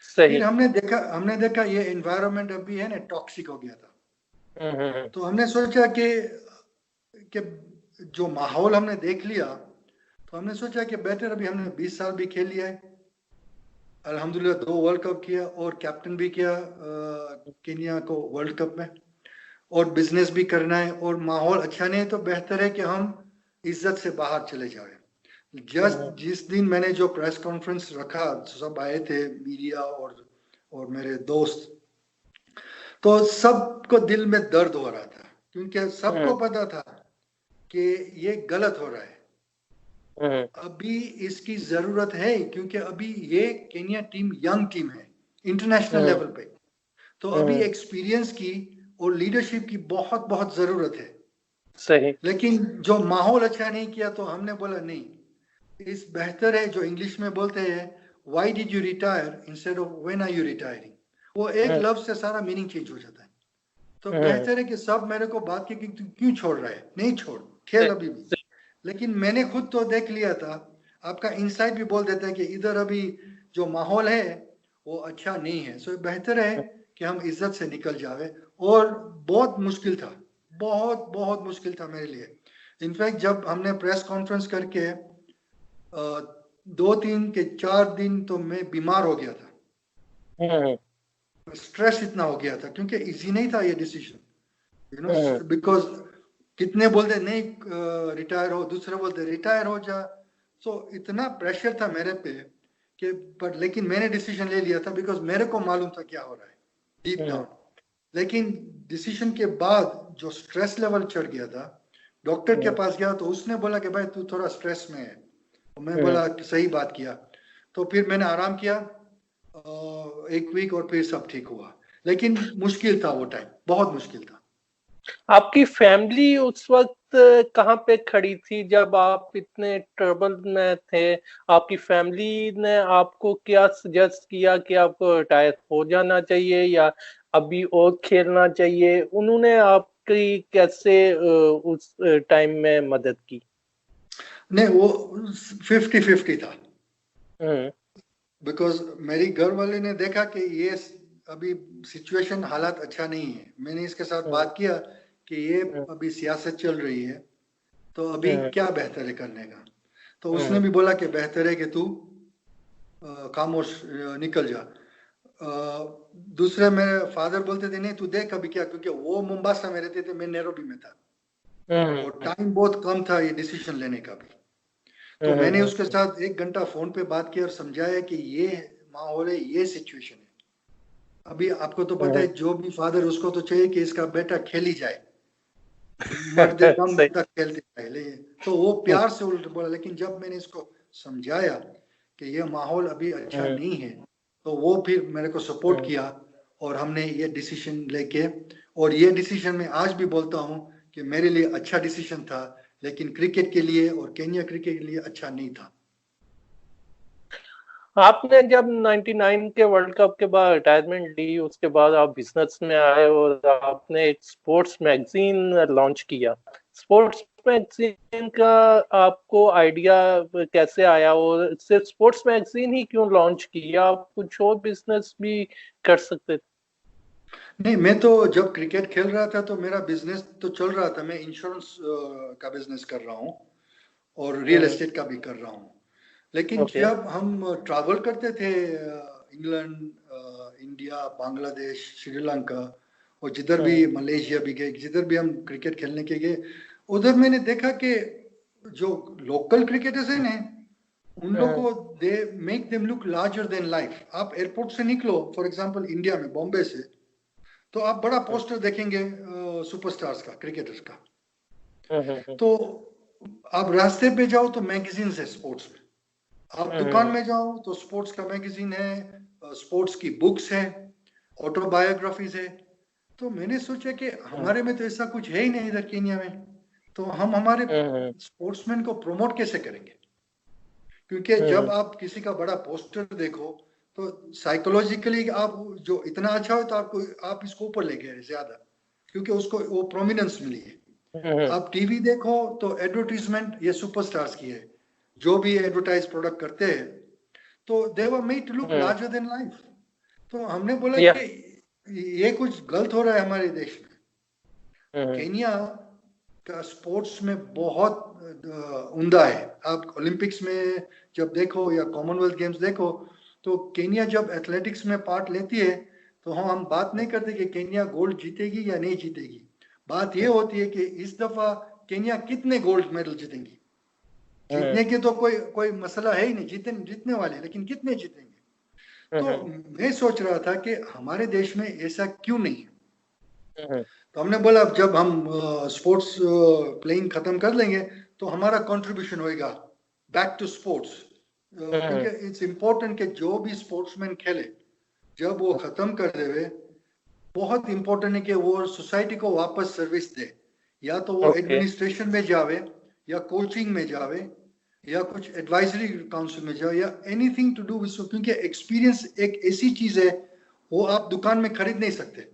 फिर हमने देखा ये एनवायरनमेंट अभी है ना, टॉक्सिक हो गया था। तो हमने सोचा कि जो माहौल हमने देख लिया, तो हमने सोचा कि बेटर, अभी हमने 20 साल भी खेल लिया है, अल्हम्दुलिल्लाह 2 वर्ल्ड कप किया और कैप्टन भी किया केन्या को वर्ल्ड कप में, और बिजनेस भी करना है, और माहौल अच्छा नहीं है, तो बेहतर है कि हम इज्जत से बाहर चले जाए। जिस दिन मैंने जो प्रेस कॉन्फ्रेंस रखा, सब आए थे मीडिया और मेरे दोस्त, तो सबको दिल में दर्द हो रहा था, क्योंकि सबको पता था कि ये गलत हो रहा है। अभी इसकी जरूरत है, क्योंकि अभी ये केन्या टीम यंग टीम है इंटरनेशनल लेवल पे, तो अभी एक्सपीरियंस की और लीडरशिप की बहुत बहुत जरूरत है। सही। लेकिन जो माहौल अच्छा नहीं किया, तो हमने बोला नहीं, इस बेहतर है, जो इंग्लिश में बोलते हैं why did you retire instead of when are you retiring, वो एक लफ्ज से सारा मीनिंग चेंज हो जाता है। तो बेहतर है कि सब मेरे को बात की कि तू क्यों छोड़ रहा है, नहीं छोड़, खेल अभी भी। लेकिन मैंने खुद तो देख लिया था, आपका इंसाइट भी बोल देता है कि इधर अभी जो माहौल है वो अच्छा नहीं है, सो बेहतर है कि हम इज्जत से निकल जावे। और बहुत मुश्किल था, बहुत बहुत मुश्किल था मेरे लिए। इनफैक्ट जब हमने प्रेस कॉन्फ्रेंस करके 2-3 के 4 दिन तो मैं बीमार हो गया था, स्ट्रेस इतना हो गया था, क्योंकि इजी नहीं था ये डिसीजन, यू नो, बिकॉज कितने बोलते नहीं रिटायर हो, दूसरे बोलते रिटायर हो जा। सो इतना प्रेशर था मेरे पे कि, पर लेकिन मैंने डिसीजन ले लिया था, बिकॉज मेरे को मालूम था क्या हो रहा है डीप डाउन। लेकिन डिसीजन के बाद जो स्ट्रेस लेवल चढ़ गया था, डॉक्टर के पास गया तो उसने बोला कि भाई तू थोड़ा स्ट्रेस में है, तो मैं बोला कि सही बात किया। तो फिर मैंने आराम किया 1 वीक, और फिर सब ठीक हुआ। लेकिन मुश्किल था वो टाइम, बहुत मुश्किल था। आपकी फैमिली उस वक्त कहाँ पे खड़ी थी जब आप इतने ट्रबल में थे? आपकी फैमिली ने आपको क्या सजेस्ट किया कि आपको रिटायर हो जाना चाहिए या अभी और खेलना चाहिए? उन्होंने आपकी कैसे उस टाइम में मदद की? नहीं, वो 50-50 था, बिकॉज मेरी घर वाले ने देखा कि ये अभी सिचुएशन, हालात अच्छा नहीं है। मैंने इसके साथ बात किया कि ये अभी सियासत चल रही है, तो अभी क्या बेहतर है करने का। तो उसने भी बोला कि बेहतर है कि तू खामोश निकल जा। दूसरे मेरे फादर बोलते थे नहीं तू देख अभी क्या, क्योंकि वो मुंबासा में रहते थे, मैं नैरोबी में था, और टाइम बहुत कम था ये डिसीजन लेने का भी। तो मैंने उसके साथ 1 घंटा फोन पे बात की और समझाया कि ये माहौल है, ये सिचुएशन है, अभी आपको तो पता है, जो भी फादर उसको तो चाहिए कि इसका बेटा खेल ही जाए, मर्दे दम सही। तक खेलते रहे, लेकिन तो वो प्यार से उल्ट बोला। लेकिन जब मैंने इसको समझाया कि ये माहौल अभी अच्छा नहीं है, तो वो फिर मेरे को सपोर्ट किया और हमने ये डिसीजन लेके, और ये डिसीजन मैं आज भी बोलता हूँ कि मेरे लिए अच्छा डिसीजन था, लेकिन क्रिकेट के लिए और केन्या क्रिकेट के लिए अच्छा नहीं था। आपने जब 99 के वर्ल्ड कप के बाद रिटायरमेंट ली, उसके बाद आप बिजनेस में आए और आपने एक स्पोर्ट्स मैगजीन लॉन्च किया। स्पोर्ट्स मैगजीन का आपको आइडिया कैसे आया, और सिर्फ स्पोर्ट्स मैगजीन ही क्यों लॉन्च किया? आप कुछ और बिजनेस भी कर सकते थे। नहीं, मैं तो जब क्रिकेट खेल रहा था तो मेरा बिजनेस तो चल रहा था। मैं इंश्योरेंस का बिजनेस कर रहा हूँ और रियल एस्टेट का भी कर रहा हूँ। लेकिन ओके। जब हम ट्रैवल करते थे, इंग्लैंड, इंडिया, बांग्लादेश, श्रीलंका, और जिधर भी, मलेशिया भी गए, जिधर भी हम क्रिकेट खेलने के गए, उधर मैंने देखा कि जो लोकल क्रिकेटर्स हैं ना, उन लोगों को they make them look larger than life. आप एयरपोर्ट से निकलो, फॉर एग्जांपल इंडिया में बॉम्बे से, तो आप बड़ा पोस्टर देखेंगे सुपरस्टार्स का, क्रिकेटर्स का। तो आप रास्ते पे जाओ तो मैगजीन्स है स्पोर्ट्स में, आप दुकान में जाओ तो स्पोर्ट्स का मैगजीन है, स्पोर्ट्स की बुक्स है, ऑटोबायोग्राफीज है। तो मैंने सोचा कि हमारे में तो ऐसा कुछ है ही नहीं इधर केन्या में, तो हम हमारे स्पोर्ट्समैन को प्रमोट कैसे करेंगे? क्योंकि जब आप किसी का बड़ा पोस्टर देखो तो साइकोलॉजिकली आप, जो इतना अच्छा हो तो आपको, आप इसको ऊपर ले गए ज्यादा, क्योंकि उसको वो प्रोमिनेंस मिली है। आप टीवी देखो तो एडवर्टीजमेंट ये सुपरस्टार्स की है, जो भी एडवर्टाइज प्रोडक्ट करते हैं, तो they were made to look larger than life. तो हमने बोला या कि ये कुछ गलत हो रहा है हमारे देश में। केन्या का स्पोर्ट्स में बहुत उम्दा है। आप ओलंपिक्स में जब देखो या कॉमनवेल्थ गेम्स देखो, तो केन्या जब एथलेटिक्स में पार्ट लेती है, तो हम बात नहीं करते कि केन्या गोल्ड जीतेगी या नहीं जीतेगी। बात ये होती है कि इस दफा केन्या कितने गोल्ड मेडल जीतेंगी। जीतने के तो कोई कोई मसला है ही नहीं, जीतने वाले, लेकिन कितने जीतेंगे। तो मैं सोच रहा था कि हमारे देश में ऐसा क्यों नहीं है। तो हमने बोला अब जब हम स्पोर्ट्स प्लेइंग खत्म कर लेंगे तो हमारा कंट्रीब्यूशन होएगा बैक टू स्पोर्ट्स, क्योंकि इट्स इम्पोर्टेंट कि जो भी स्पोर्ट्समैन खेले, जब वो खत्म कर देवे, बहुत इंपॉर्टेंट है कि वो सोसाइटी को वापस सर्विस दे। या तो वो ओके। एडमिनिस्ट्रेशन में जावे, या कोचिंग में जावे, या कुछ एडवाइजरी काउंसिल में जाओ, या एनीथिंग टू डू विद, क्योंकि एक्सपीरियंस एक ऐसी चीज है वो आप दुकान में खरीद नहीं सकते।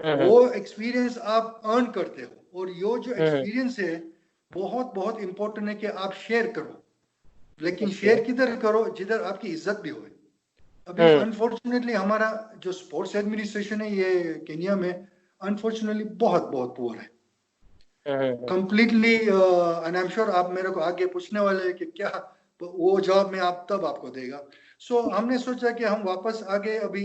वो एक्सपीरियंस आप अर्न करते हो, और ये जो एक्सपीरियंस है बहुत बहुत इंपॉर्टेंट है कि आप शेयर करो। लेकिन शेयर किधर करो? जिधर आपकी इज्जत भी हो। अभी अनफॉर्चुनेटली हमारा जो स्पोर्ट्स एडमिनिस्ट्रेशन है ये केन्या में, अनफॉर्चुनेटली बहुत बहुत पुअर है, completely. And I am sure आप मेरे को आगे पूछने वाले हैं कि क्या वो जवाब में आप तब आपको देगा। सो हमने सोचा कि हम वापस आगे, अभी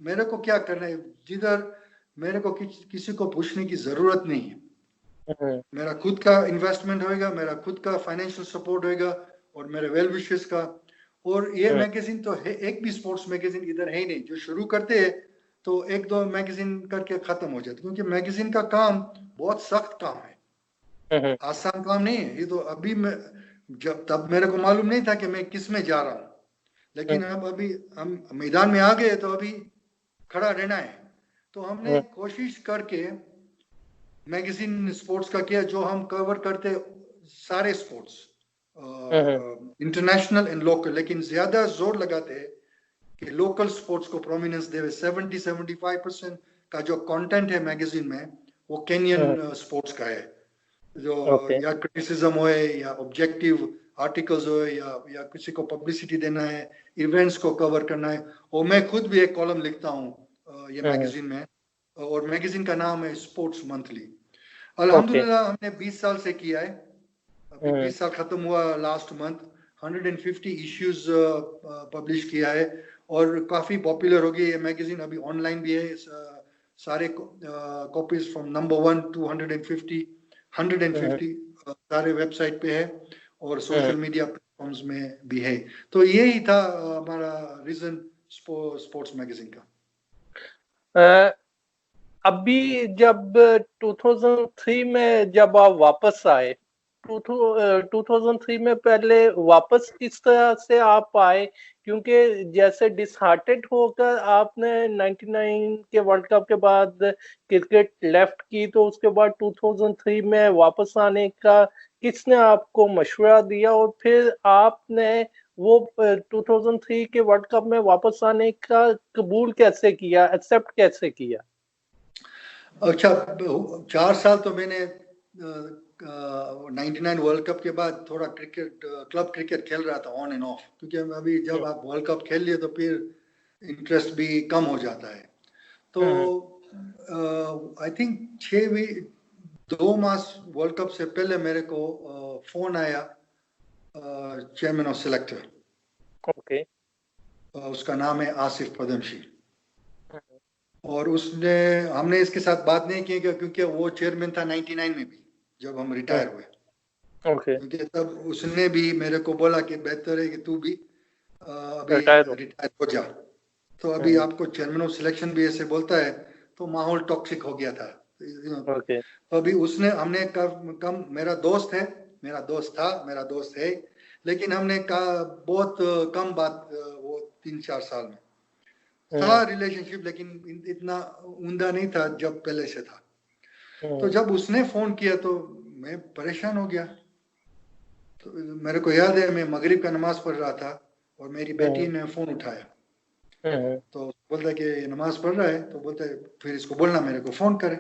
मेरे को क्या करना है, जिधर मेरे को किसी को पूछने की जरूरत नहीं है। मेरा खुद का इन्वेस्टमेंट होएगा, मेरा खुद का फाइनेंशियल सपोर्ट होएगा, और मेरे वेल विशेस का। और ये मैगजीन तो है, एक भी स्पोर्ट्स मैगजीन इधर है ही नहीं। जो शुरू करते हैं तो एक दो मैगजीन करके खत्म हो जाते, क्योंकि मैगजीन का काम बहुत सख्त काम है, आसान काम नहीं है। ये तो अभी मैं, जब तब मेरे को मालूम नहीं था कि मैं किस में जा रहा हूँ, लेकिन अब अभी हम मैदान में आ गए तो अभी खड़ा रहना है। तो हमने कोशिश करके मैगजीन स्पोर्ट्स का किया, जो हम कवर करते सारे स्पोर्ट्स, इंटरनेशनल एंड लोकल, लेकिन ज्यादा जोर लगाते हैं कि लोकल स्पोर्ट्स को प्रोमिनेंस देवे। 70-75% का जो कंटेंट है मैगजीन में वो केनियन स्पोर्ट्स का है। जो या क्रिटिसिज्म हो, या ऑब्जेक्टिव आर्टिकल्स हो, या किसी को पब्लिसिटी देना है, इवेंट्स को कवर करना है। और मैं खुद भी एक कॉलम लिखता हूँ ये मैगजीन में, और मैगजीन का नाम है स्पोर्ट्स मंथली। अल्हम्दुलिल्लाह हमने 20 साल से किया है, अभी 20 साल खत्म हुआ लास्ट मंथ। 150 इश्यूज पब्लिश किया है, और काफी पॉपुलर हो गई ये मैगजीन। अभी ऑनलाइन भी है, सारे कॉपीज फ्रॉम नंबर 1 to 150 सारे वेबसाइट पे है, और सोशल मीडिया प्लेटफॉर्म्स में भी है। तो यही था हमारा रीजन स्पोर्ट्स मैगजीन का। अभी जब 2003 में जब आप वापस आए, 2003 में पहले वापस किस तरह से आप आए? क्योंकि जैसे डिसहार्टेड होकर आपने 99 के वर्ल्ड कप के बाद क्रिकेट लेफ्ट की, तो उसके बाद 2003 में वापस आने का किसने आपको मशवरा दिया, और फिर आपने वो 2003 के वर्ल्ड कप में वापस आने का कबूल कैसे किया, एक्सेप्ट कैसे किया? अच्छा, 4 साल तो मैंने 99 वर्ल्ड कप के बाद थोड़ा क्रिकेट, क्लब क्रिकेट खेल रहा था ऑन एंड ऑफ, क्योंकि अभी जब आप वर्ल्ड कप खेल लिए तो फिर इंटरेस्ट भी कम हो जाता है। तो I think 2 mass world cup से पहले मेरे को फोन आया चेयरमैन ऑफ सिलेक्टर, ओके। उसका नाम है आसिफ पदमशी, और उसने, हमने इसके साथ बात नहीं की क्योंकि वो चेयरमैन था 99 में भी जब हम रिटायर हुए। ओके। क्योंकि तब उसने भी मेरे को बोला कि बेहतर है कि तू भी अभी रिटायर हो। रिटायर हो जा। तो अभी आपको चेयरमैन ऑफ सिलेक्शन भी ऐसे बोलता है, तो माहौल टॉक्सिक हो गया था। ओके। तो अभी उसने, हमने कम मेरा दोस्त है, मेरा मेरा दोस्त है, लेकिन हमने बहुत कम बात, वो 3-4 साल में था रिलेशनशिप, लेकिन इतना उमदा नहीं था जब पहले से था। तो जब उसने फोन किया तो मैं परेशान हो गया। तो मेरे को याद है मैं मगरिब का नमाज पढ़ रहा था और मेरी बेटी ने फोन उठाया, तो बोलता है कि नमाज पढ़ रहा है, तो बोलता है फिर इसको बोलना मेरे को फोन करे।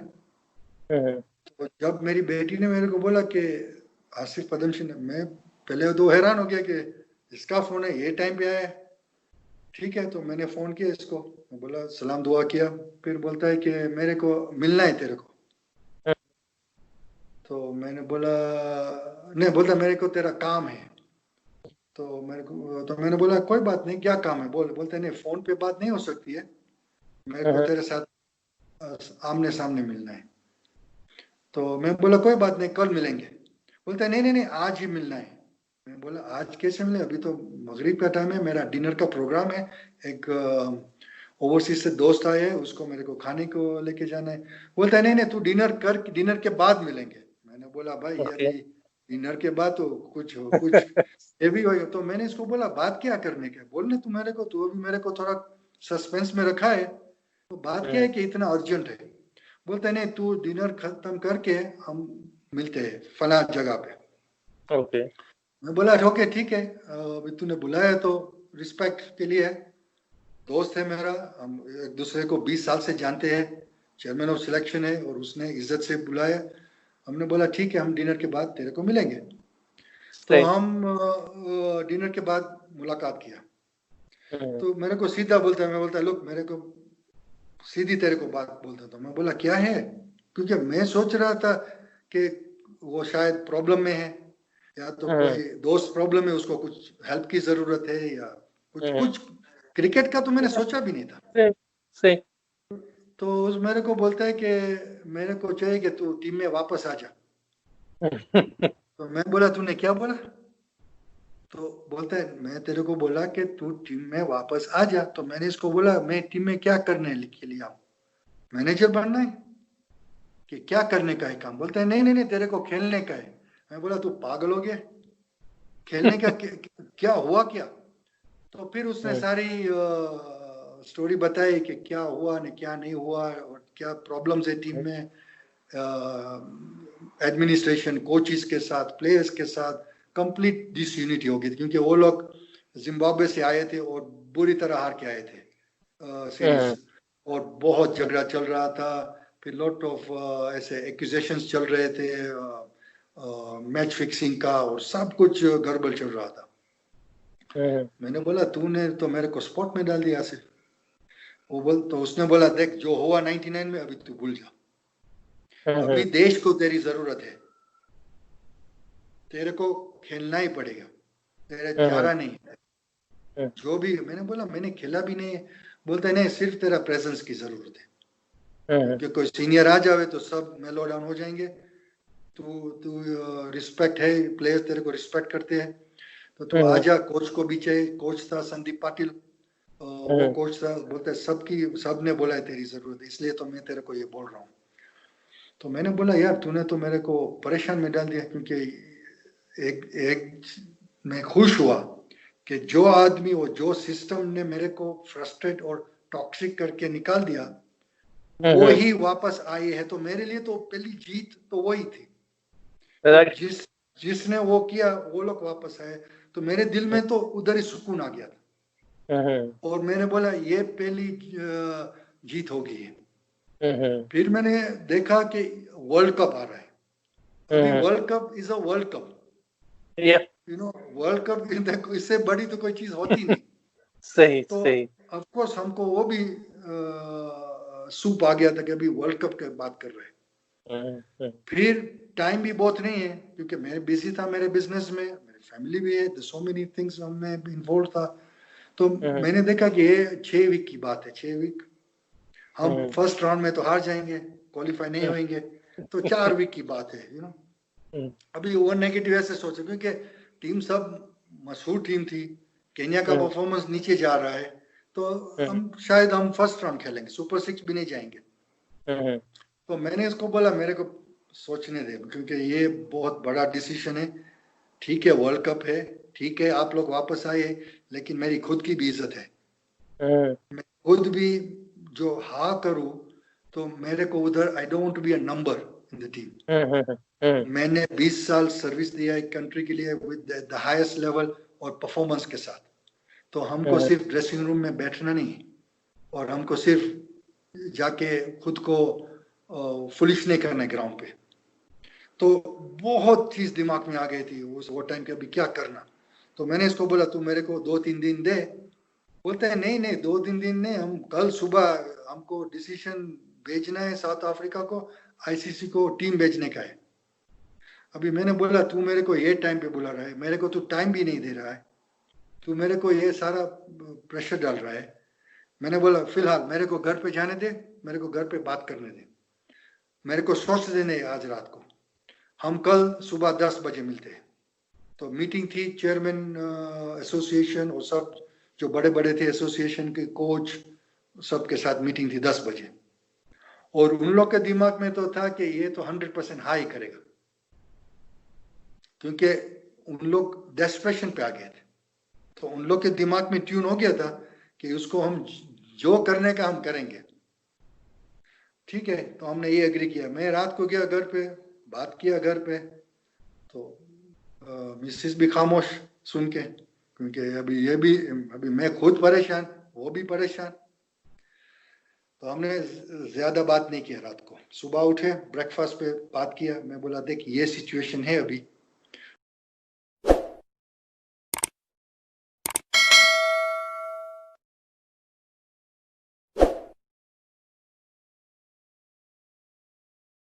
तो जब मेरी बेटी ने मेरे को बोला कि आसिफ पदमशी ने, मैं पहले तो हैरान हो गया कि इसका फोन है, ये टाइम पे आया है। ठीक है, तो मैंने फोन किया इसको, बोला सलाम दुआ किया, फिर बोलता है कि मेरे को मिलना है तेरे को। तो मैंने बोला नहीं, बोलता मेरे को तेरा काम है। तो मैंने बोला कोई बात नहीं, क्या काम है बोल। बोलते नहीं, फोन पे बात नहीं हो सकती है, मेरे को तेरे साथ आमने सामने मिलना है। तो मैं बोला कोई बात नहीं, कल मिलेंगे। बोलता है नहीं नहीं नहीं, आज ही मिलना है। मैं बोला आज कैसे मिले, अभी तो मगरिब का टाइम है, मेरा डिनर का प्रोग्राम है, एक ओवरसीज से दोस्त आए हैं, उसको मेरे को खाने को लेके जाना है। बोलता है नहीं नहीं, तू डिनर के बाद मिलेंगे। मैंने बोला भाई ओके। अभी डिनर के बाद तो कुछ ये भी होगा। तो मैंने इसको बोला बात क्या करने का, बोलने तू मेरे को, तू अभी मेरे को थोड़ा सस्पेंस में रखा है, तो बात क्या है कि इतना अर्जेंट है। बोलते नहीं, तू डिनर खत्म करके हम मिलते हैं फला जगह पे। ओके। मैं बोला ओके ठीक है, अभी तूने बुलाया तो रिस्पेक्ट के लिए है, दोस्त है मेरा, हम एक दूसरे को 20 साल से जानते हैं, चेयरमैन ऑफ सिलेक्शन है और उसने इज्जत से बुलाया। हमने बोला ठीक है, हम डिनर के बाद तेरे को मिलेंगे। तो हम डिनर के बाद मुलाकात किया, तो मेरे को सीधा बोलता है, मैं बोलता है लुक, मेरे को सीधी तेरे को बात बोलता था। मैं बोला क्या है, क्योंकि मैं सोच रहा था कि वो शायद प्रॉब्लम में है, या तो कोई दोस्त प्रॉब्लम है, उसको कुछ हेल्प की जरूरत है, या कुछ क्रिकेट का तो मैंने सोचा भी नहीं था। सही। तो उस मेरे को बोलता है कि मेरे को चाहिए कि तू टीम में वापस आ जा। तो मैं बोला तूने क्या बोला? तो बोलता है मैं तेरे को बोला कि तू टीम में वापस आ जा। तो मैंने इसको बोला मैं टीम में क्या करने के लिए आऊं, मैनेजर बनना है कि क्या करने का है काम? बोलता है नहीं नहीं नहीं, तेरे को खेलने का है। मैं बोला तू पागल हो गया, खेलने का क्या हुआ क्या? तो फिर उसने सारी स्टोरी बताई कि क्या हुआ ने क्या नहीं हुआ और क्या प्रॉब्लम्स है टीम में, एडमिनिस्ट्रेशन, कोचेस के साथ, प्लेयर्स के साथ कंप्लीट डिसयूनिटी हो गई थी, क्योंकि वो लोग जिम्बाब्वे से आए थे और बुरी तरह हार के आए थे सीरीज, और बहुत झगड़ा चल रहा था। फिर लॉट ऑफ ऐसे एक्यूजेशंस चल रहे थे मैच फिक्सिंग का, और सब कुछ गड़बड़ चल रहा था। मैंने बोला तूने तो मेरे को स्पॉट में डाल दिया से। तो उसने बोला देख, जो हुआ 99 में अभी तू भूल जा, अभी देश को तेरी जरूरत है, तेरे को खेलना ही पड़ेगा, तेरे चारा नहीं है जो भी। मैंने बोला मैंने खेला भी नहीं है। बोलते नहीं, सिर्फ तेरा प्रेजेंस की जरूरत है, क्योंकि कोई सीनियर आ जावे तो सब मेलो डाउन हो जाएंगे। तू रिस्पेक्ट है, प्लेयर्स तेरे को रिस्पेक्ट करते हैं, तो तू आजा। कोच को भी चाहिए, कोच था संदीप पाटिल, वो कोच था, बोलते सबने बोला है तेरी जरूरत है, इसलिए तो मैं तेरे को ये बोल रहा हूँ। तो मैंने बोला यार तूने तो मेरे को परेशान में डाल दिया, क्योंकि एक मैं खुश हुआ कि जो आदमी वो जो सिस्टम ने मेरे को फ्रस्ट्रेट और टॉक्सिक करके निकाल दिया वो ही वापस आए है, तो मेरे लिए तो पहली जीत तो वही थी। तो जिसने वो किया वो लोग वापस आए, तो मेरे दिल में तो उधर ही सुकून आ गया था। और मैंने बोला ये पहली जीत होगी है। फिर मैंने देखा कि वर्ल्ड कप आ रहा है। अभी world cup is a world cup, you know, world cup इससे बड़ी तो कोई चीज होती नहीं। सही तो सही। ऑफ कोर्स हमको वो भी सूप आ गया था कि अभी वर्ल्ड कप की बात कर रहे हैं। फिर टाइम भी बहुत नहीं है, क्योंकि मैं बिजी था मेरे बिजनेस में, मेरी फैमिली भी है, सो मेनी थिंग्स में इन्वॉल्व था। तो मैंने देखा कि ये 6 वीक की बात है, 6 वीक, हम फर्स्ट राउंड में तो हार जाएंगे, क्वालिफाई नहीं होंगे, तो 4 वीक की बात है, यू नो। अभी वो नेगेटिव ऐसे सोचे, क्योंकि टीम सब मशहूर टीम थी, केन्या का परफॉर्मेंस नीचे जा रहा है, तो हम शायद हम फर्स्ट राउंड खेलेंगे, सुपर 6 भी नहीं जाएंगे। तो मैंने इसको बोला मेरे को सोचने दे, क्योंकि ये बहुत बड़ा डिसीजन है। ठीक है वर्ल्ड कप है, ठीक है आप लोग वापस आए, लेकिन मेरी खुद की भी इज्जत है। मैं खुद भी जो हाँ करूं तो मेरे को उधर I don't be a number in the team. मैंने 20 साल सर्विस दिया एक कंट्री के लिए विद द हाईएस्ट लेवल और परफॉर्मेंस के साथ। तो हमको सिर्फ ड्रेसिंग रूम में बैठना नहीं, और हमको सिर्फ जाके खुद को फुलिश नहीं करना ग्राउंड पे। तो बहुत चीज दिमाग में आ गई थी उस वो टाइम के, अभी क्या करना। तो मैंने इसको बोला तू मेरे को 2-3 दिन दे। बोलते हैं नहीं नहीं 2-3 दिन नहीं, हम कल सुबह हमको डिसीजन भेजना है साउथ अफ्रीका को, आईसीसी को टीम भेजने का है। अभी मैंने बोला तू मेरे को ये टाइम पे बुला रहा है, मेरे को तू टाइम भी नहीं दे रहा है, तू मेरे को ये सारा प्रेशर डाल रहा है। मैंने बोला फिलहाल मेरे को घर पे जाने दे, मेरे को घर पे बात करने दे, मेरे को सोच देने आज रात को, हम कल सुबह 10 बजे मिलते हैं। तो मीटिंग थी चेयरमैन एसोसिएशन और सब जो बड़े बड़े थे एसोसिएशन के कोच सबके साथ मीटिंग थी 10 बजे। और उन लोग के दिमाग में तो था कि ये तो 100% हाई करेगा, क्योंकि उन लोग डेस्परेशन पे आ गए थे। तो उन लोग के दिमाग में ट्यून हो गया था कि उसको हम जो करने का हम करेंगे। ठीक है, तो हमने ये एग्री किया। मैं रात को गया घर पे, बात किया घर पे, तो मिसेस भी खामोश सुन के, क्योंकि अभी मैं खुद परेशान, वो भी परेशान। तो हमने ज्यादा बात नहीं किया रात को। सुबह उठे, ब्रेकफास्ट पे बात किया। मैं बोला देख ये सिचुएशन है अभी,